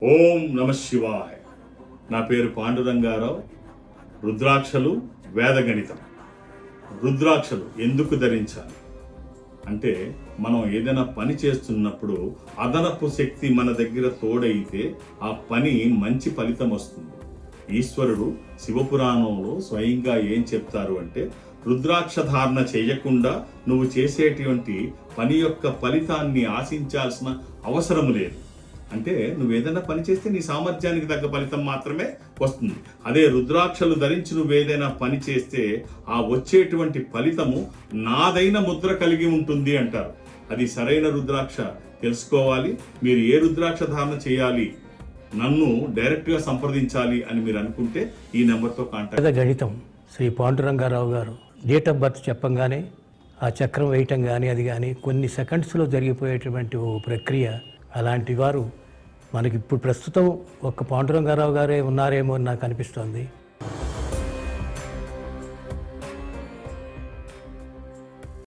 ఓం నమ శివాయ. నా పేరు పాండురంగారావు. రుద్రాక్షలు వేదగణితం. రుద్రాక్షలు ఎందుకు ధరించాలి అంటే, మనం ఏదైనా పని చేస్తున్నప్పుడు అదనపు శక్తి మన దగ్గర తోడైతే ఆ పని మంచి ఫలితం వస్తుంది. ఈశ్వరుడు శివపురాణంలో స్వయంగా ఏం చెప్తారు అంటే, రుద్రాక్ష ధారణ చేయకుండా నువ్వు చేసేటువంటి పని యొక్క ఫలితాన్ని ఆశించాల్సిన అవసరం లేదు. అంటే నువ్వు ఏదైనా పని చేస్తే నీ సామర్థ్యానికి తగ్గ ఫలితం మాత్రమే వస్తుంది. అదే రుద్రాక్షలు ధరించి నువ్వు ఏదైనా పని చేస్తే ఆ వచ్చేటువంటి ఫలితము నాదైన ముద్ర కలిగి ఉంటుంది అంటారు. అది సరైన రుద్రాక్ష తెలుసుకోవాలి. మీరు ఏ రుద్రాక్ష ధారణ చేయాలి, నన్ను డైరెక్ట్గా సంప్రదించాలి అని మీరు అనుకుంటే ఈ నెంబర్తో కాంటాక్ట్. గణితం శ్రీ పాండురంగారావు గారు డేట్ ఆఫ్ బర్త్ చెప్పంగానే ఆ చక్రం వేయటం కానీ అది కానీ కొన్ని సెకండ్స్లో జరిగిపోయేటువంటి ఓ ప్రక్రియ. అలాంటి వారు మనకి ఇప్పుడు ప్రస్తుతం ఒక్క పాండురంగారావు గారే ఉన్నారేమో అని నాకు అనిపిస్తోంది.